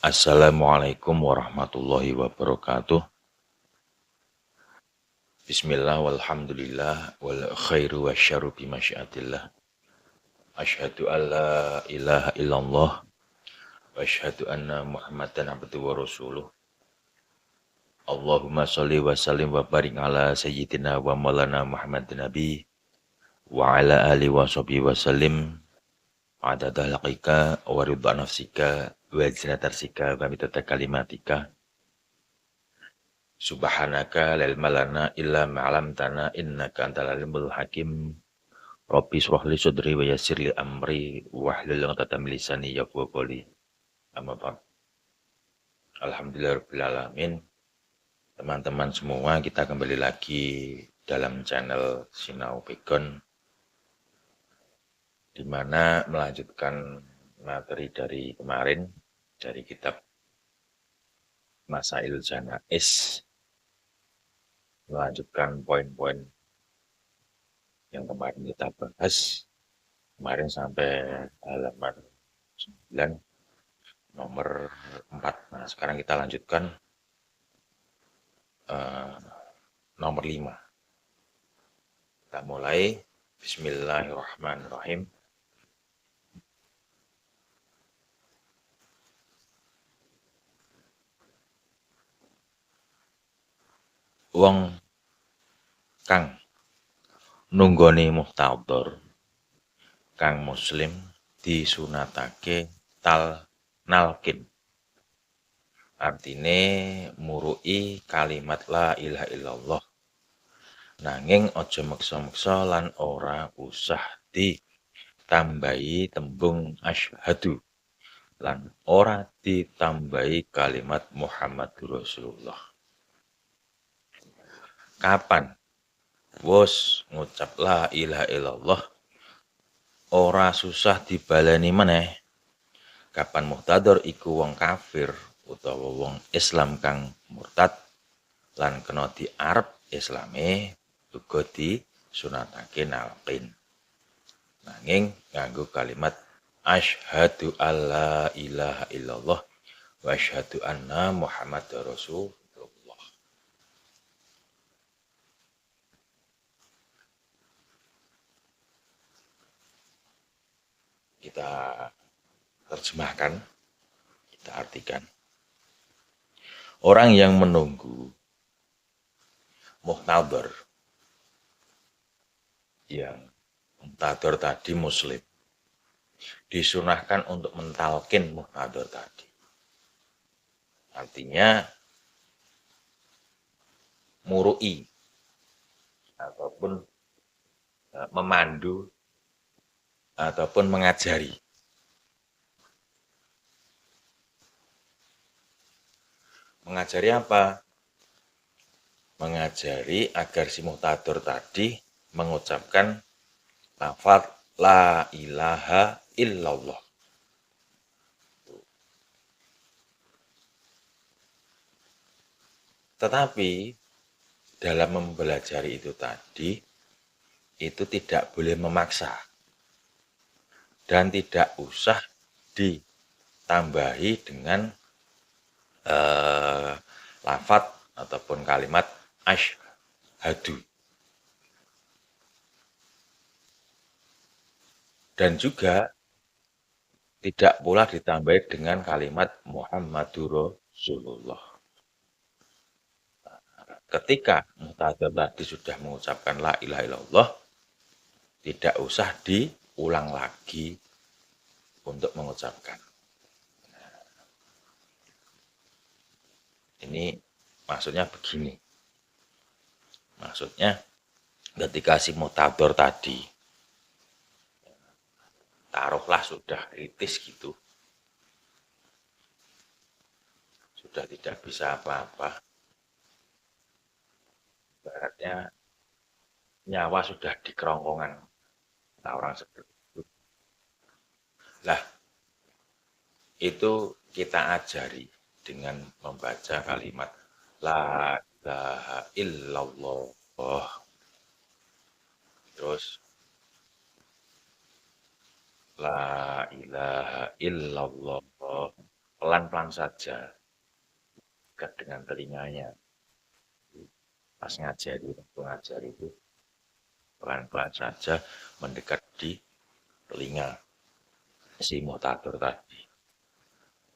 Assalamualaikum warahmatullahi wabarakatuh. Bismillah walhamdulillah wal khairu wasyarru bimasyiatillah. Asyhadu an la ilaha illallah wa asyhadu anna Muhammadan abduhu wa rasuluh. Allahumma sholli wa sallim wa barik ala sayyidina wa maulana Muhammadin nabi wa ala alihi wa sahbihi wa sallim adada halaqika wa ridha nafsika wa zinatarsika wa mitata kalimatika. Subhanaka la ilma lana illa ma 'allamtana innaka antal alimul hakim. Rabbi shrah li sadri wa yassir li amri wahlul 'uqdatam min lisani yafqahu qawli. Amma ba'd. Alhamdulillahirabbil alamin. Teman-teman semua, kita kembali lagi dalam channel Sinau Pegon, di mana melanjutkan materi dari kemarin dari kitab Masail Janais, melanjutkan poin-poin yang kemarin kita bahas, kemarin sampai halaman 9 nomor 4. Nah, sekarang kita lanjutkan nomor 5. Kita mulai. Bismillahirrahmanirrahim. Wong kang nunggoni muhtadhar kang muslim disunatake nalkin. Artine muruki kalimat la ilaha illallah. Nanging aja meksa-meksa lan ora usah ditambahi tembung asyhadu lan ora ditambahi kalimat Muhammadur Rasulullah. Kapan wis ngucap la ilaha illallah ora susah dibaleni meneh. Kapan muhtadhar iku wong kafir utawa wong Islam kang murtad lan kena diarep Islame uga disunatake nalkin. Nanging nganggo kalimat asyhadu alla ilaha illallah wa asyhadu anna Muhammadar Rasulullah. Kita terjemahkan, kita artikan. Orang yang menunggu muhtadhar, yang muhtadhar tadi muslim, disunahkan untuk mentalkin muhtadhar tadi. Artinya murui ataupun memandu ataupun mengajari. Mengajari apa? Mengajari agar si muhtadhar tadi mengucapkan lafaz la ilaha illallah. Tetapi dalam mempelajari itu tadi, itu tidak boleh memaksa dan tidak usah ditambahi dengan lafaz ataupun kalimat asyhadu. Dan juga tidak pula ditambahi dengan kalimat Muhammadur Rasulullah. Ketika muhtadhar tadi sudah mengucapkan la ilaha illallah, tidak usah diulang lagi untuk mengucapkan. Ini maksudnya begini. Maksudnya ketika si muhtadhar tadi, taruhlah sudah kritis gitu, sudah tidak bisa apa-apa, ibaratnya nyawa sudah di kerongkongan, nah, orang seperti itu. Lah, itu kita ajari dengan membaca kalimat la ilaha illallah. Terus la ilaha illallah, pelan-pelan saja, dekat dengan telinganya. Pas ngajari, pengajar itu pelan-pelan saja mendekat di telinga si muhtador tadi.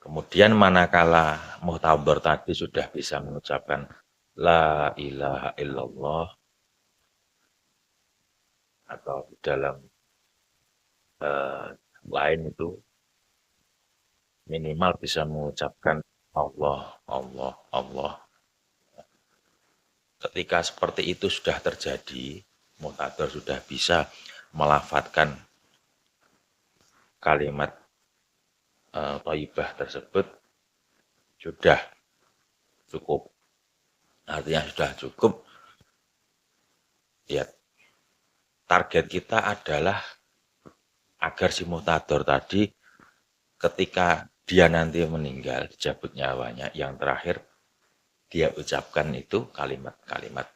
Kemudian manakala muhtador tadi sudah bisa mengucapkan La ilaha illallah atau di dalam lain itu minimal bisa mengucapkan Allah, Allah, Allah. Ketika seperti itu sudah terjadi, muhtador sudah bisa melafadzkan kalimat thayyibah tersebut, sudah cukup. Artinya sudah cukup. Ya, target kita adalah agar si muhtador tadi ketika dia nanti meninggal, dicabut nyawanya, yang terakhir dia ucapkan itu kalimat-kalimat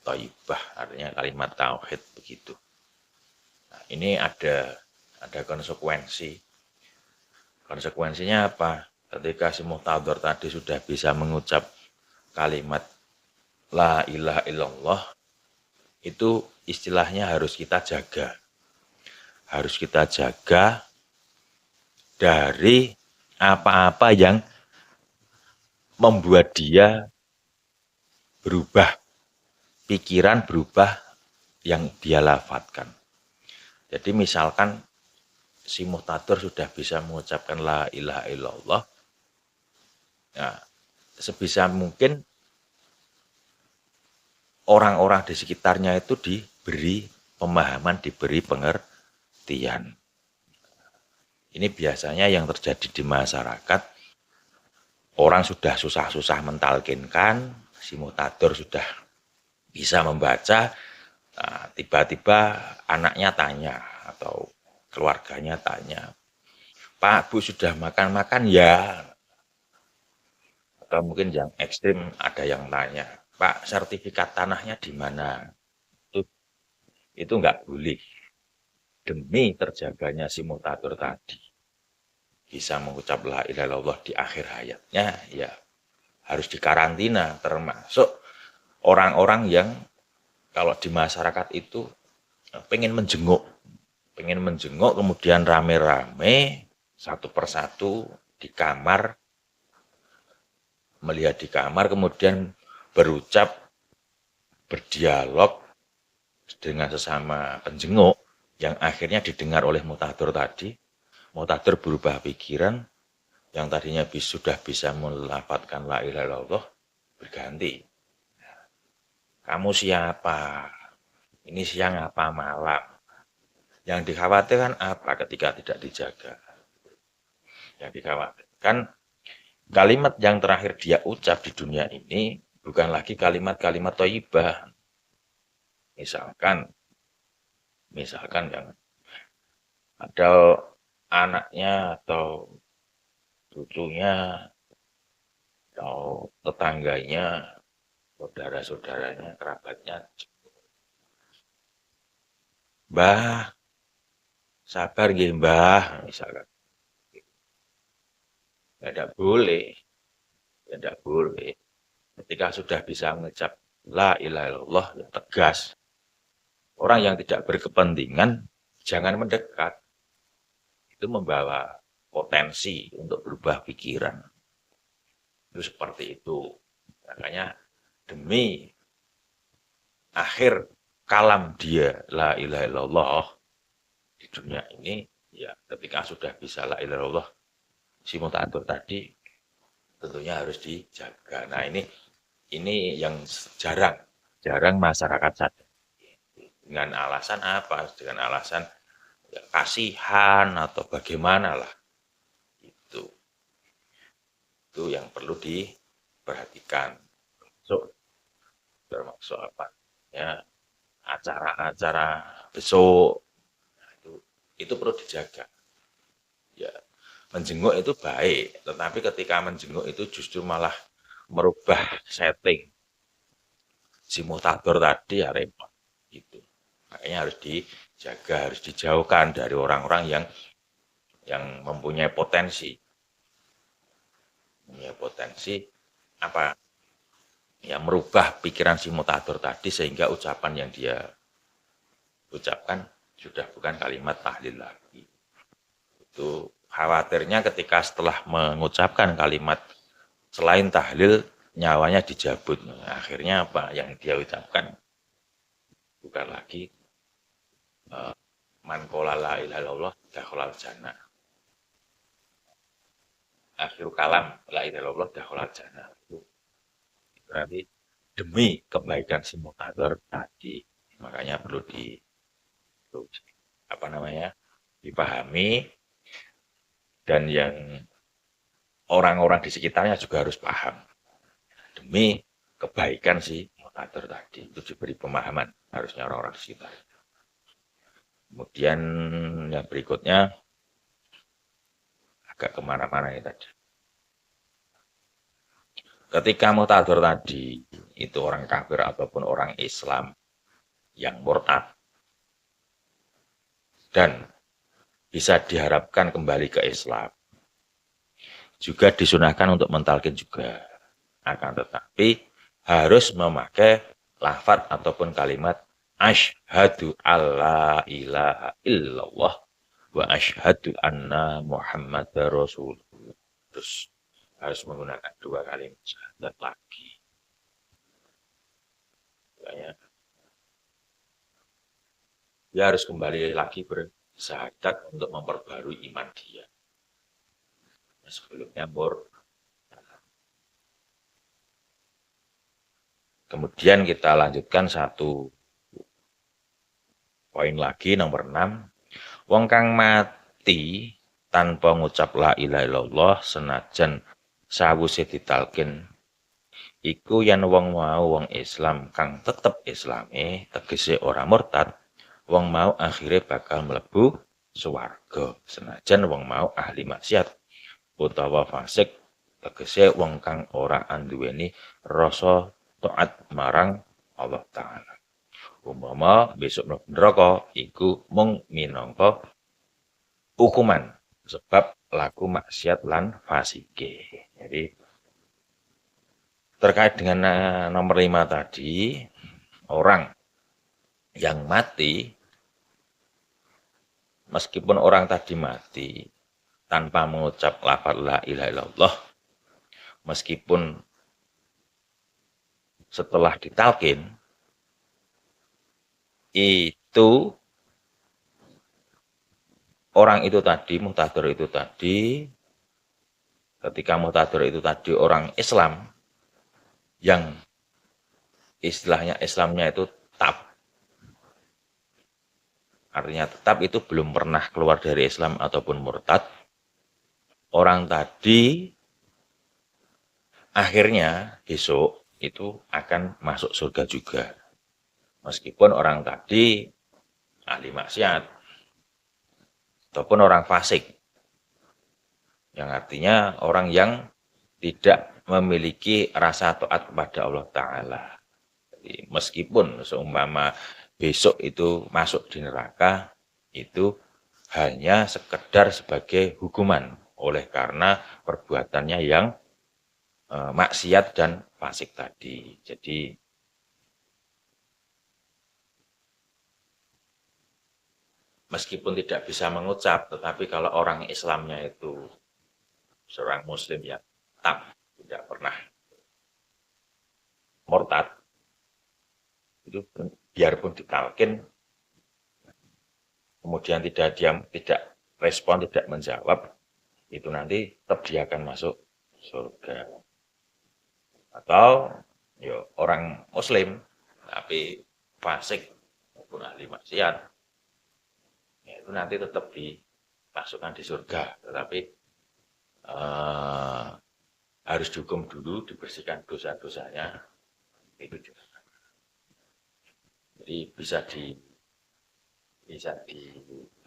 thayyibah, artinya kalimat tauhid begitu. Nah, ini ada konsekuensi. Konsekuensinya apa? Ketika si muhtador tadi sudah bisa mengucap kalimat La ilaha illallah, itu istilahnya harus kita jaga. Harus kita jaga dari apa-apa yang membuat dia berubah, pikiran berubah yang dia lafadzkan. Jadi misalkan si muhtador sudah bisa mengucapkan La ilaha illallah, nah, sebisa mungkin orang-orang di sekitarnya itu diberi pemahaman, diberi pengertian. Ini biasanya yang terjadi di masyarakat, orang sudah susah-susah mentalkinkan, si muhtador sudah bisa membaca, nah, tiba-tiba anaknya tanya atau keluarganya tanya, Pak, Bu sudah makan-makan ya? Atau mungkin yang ekstrim ada yang tanya, Pak, sertifikat tanahnya di mana? Itu nggak boleh. Demi terjaganya si muhtador tadi bisa mengucap La ilaha illallah di akhir hayatnya, ya harus dikarantina, termasuk orang-orang yang kalau di masyarakat itu pengen menjenguk kemudian rame-rame satu persatu di kamar, melihat di kamar kemudian berucap, berdialog dengan sesama penjenguk yang akhirnya didengar oleh muhtador tadi. Muhtador berubah pikiran, yang tadinya sudah bisa melafadzkan La ilaha illallah berganti. Kamu siapa? Ini siang apa malam? Yang dikhawatirkan apa ketika tidak dijaga? Yang dikhawatirkan kalimat yang terakhir dia ucap di dunia ini bukan lagi kalimat-kalimat thayyibah. Misalkan yang ada anaknya atau cucunya atau tetangganya, saudara-saudaranya, kerabatnya, Mbah, sabar nggih Mbah, misalkan. Tidak boleh, tidak boleh. Ketika sudah bisa mengucap La ilaha illallah, ya tegas. Orang yang tidak berkepentingan, jangan mendekat. Itu membawa potensi untuk berubah pikiran. Itu seperti itu. Makanya demi akhir kalam dia La ilaha illallah di dunia ini, ya ketika sudah bisa La ilaha illallah, si muhtador tadi tentunya harus dijaga. Nah ini yang jarang masyarakat sadar. Dengan alasan apa? Dengan alasan ya, kasihan atau bagaimana lah. Itu yang perlu diperhatikan. Termasuk apa? Ya, acara-acara besok itu perlu dijaga. Ya, menjenguk itu baik, tetapi ketika menjenguk itu justru malah merubah setting si muhtador tadi, ya repot gitu. Makanya harus dijaga, harus dijauhkan dari orang-orang yang mempunyai potensi punya potensi apa ya merubah pikiran si mutakhir tadi sehingga ucapan yang dia ucapkan sudah bukan kalimat tahlil lagi. Itu khawatirnya ketika setelah mengucapkan kalimat selain tahlil nyawanya dicabut. Akhirnya apa yang dia ucapkan bukan lagi man qala la ilaha illallah dakhalal jannah. Akhir kalam la ilaha illallah dakhalal jannah. Itu berarti demi kebaikan si mutakhir tadi. Makanya perlu apa namanya? Dipahami dan yang orang-orang di sekitarnya juga harus paham. Demi kebaikan si mutakhir tadi itu diberi pemahaman harusnya orang-orang di sekitar. Kemudian yang berikutnya agak kemana-mana ya tadi. Ketika mutakhir tadi itu orang kafir ataupun orang Islam yang murtad dan bisa diharapkan kembali ke Islam, juga disunahkan untuk mentalkin juga. Akan tetapi harus memakai lafaz ataupun kalimat asyhadu alla ilaha illallah wa asyhadu anna muhammadar rasulullah. Terus harus menggunakan 2 kalimat syahadat lagi. Makanya dia harus kembali lagi bersyahadat untuk memperbarui iman dia. Sebelumnya Kemudian kita lanjutkan satu poin lagi nomor 6. Wong kang mati tanpa ngucap la ilaha illallah senajan sawise ditalkin iku yen wong mau wong Islam kang tetep islame tegese ora murtad, wong mau akhirnya bakal mlebu swarga senajan wong mau ahli maksiat utawa fasik tegese wong kang ora anduweni rasa taat marang Allah Ta'ala. Umpama besok mlebu neraka iku mung minangka hukuman sebab laku maksiat lan fasike. Jadi terkait dengan nomor 5 tadi, orang yang mati meskipun orang tadi mati tanpa mengucap lafaz la ilaha illallah, meskipun setelah ditalkin itu orang itu tadi, mutakhir itu tadi, ketika mutakhir itu tadi orang Islam yang istilahnya Islamnya itu tetap, artinya tetap itu belum pernah keluar dari Islam ataupun murtad, orang tadi akhirnya besok itu akan masuk surga juga. Meskipun orang tadi ahli maksiat ataupun orang fasik. Yang artinya orang yang tidak memiliki rasa taat kepada Allah Ta'ala. Jadi, meskipun seumpama besok itu masuk di neraka, itu hanya sekedar sebagai hukuman oleh karena perbuatannya yang maksiat dan fasik tadi. Jadi meskipun tidak bisa mengucap, tetapi kalau orang Islamnya itu seorang Muslim yang tetap tidak pernah murtad, itu biarpun ditalkin, kemudian tidak diam, tidak respon, tidak menjawab, itu nanti tetap dia akan masuk surga. Atau ya, orang Muslim tapi fasik maupun ahli maksiat, ya, itu nanti tetap dimasukkan di surga, tetapi harus dihukum dulu, dibersihkan dosa-dosanya, itu juga. Jadi bisa di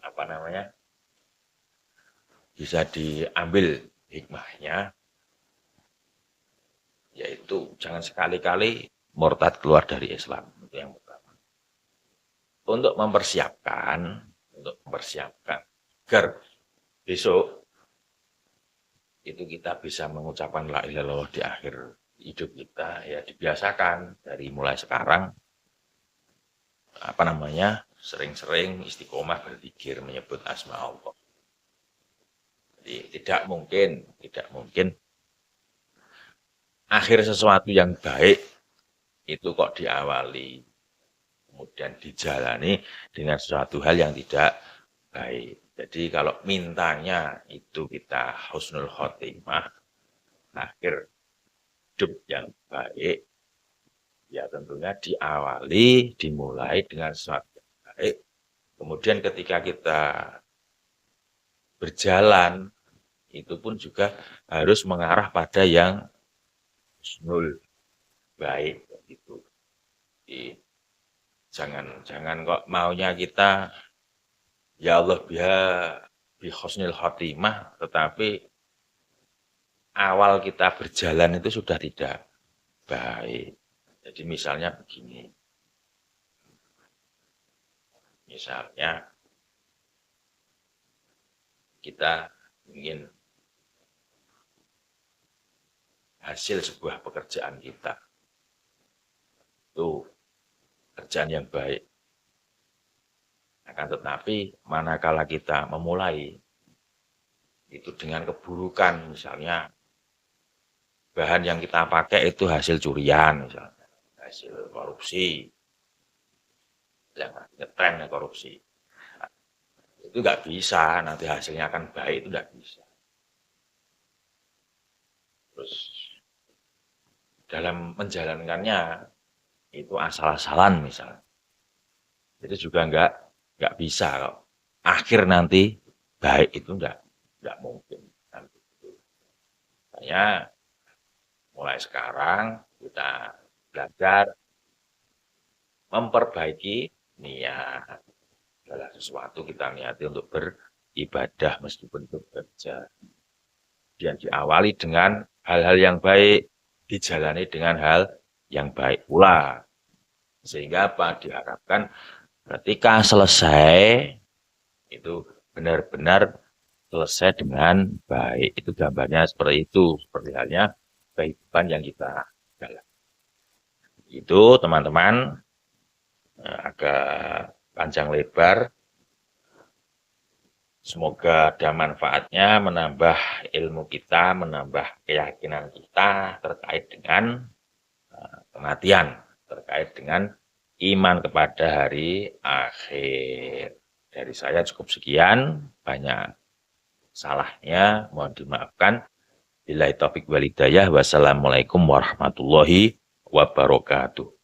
apa namanya, bisa diambil hikmahnya, yaitu jangan sekali-kali murtad keluar dari Islam. Itu yang pertama. Untuk mempersiapkan agar besok itu kita bisa mengucapkan la ilaha illallah di akhir hidup kita, ya dibiasakan dari mulai sekarang, sering-sering istiqomah berzikir menyebut asma Allah. Jadi tidak mungkin akhir sesuatu yang baik itu kok diawali kemudian dijalani dengan sesuatu hal yang tidak baik. Jadi kalau mintanya itu kita husnul khotimah, akhir hidup yang baik, ya tentunya dimulai dengan sesuatu yang baik. Kemudian ketika kita berjalan, itu pun juga harus mengarah pada yang husnul baik. Gitu. Jadi, jangan kok maunya kita ya Allah bi husnul khotimah, tetapi awal kita berjalan itu sudah tidak baik. Jadi misalnya begini. Misalnya kita ingin hasil sebuah pekerjaan kita. Itu kerjaan yang baik. Akan tetapi manakala kita memulai itu dengan keburukan, misalnya bahan yang kita pakai itu hasil curian, misalnya hasil korupsi, yang ngetren korupsi, itu nggak bisa, nanti hasilnya akan baik, itu nggak bisa. Terus dalam menjalankannya itu asal-asalan misalnya, itu juga nggak bisa kok. Akhir nanti baik itu nggak mungkin. Makanya mulai sekarang kita belajar memperbaiki niat. Segala sesuatu kita niati untuk beribadah meskipun itu bekerja. Dan diawali dengan hal-hal yang baik, dijalani dengan hal yang baik pula. Sehingga apa? Diharapkan ketika selesai itu benar-benar selesai dengan baik. Itu gambarnya seperti itu, seperti halnya kehidupan yang kita jalani. Itu teman-teman agak panjang lebar. Semoga ada manfaatnya, menambah ilmu kita, menambah keyakinan kita terkait dengan kematian, terkait dengan iman kepada hari akhir. Dari saya cukup sekian, banyak salahnya, mohon dimaafkan. Billahi taufik wal hidayah. Wassalamualaikum warahmatullahi wabarakatuh.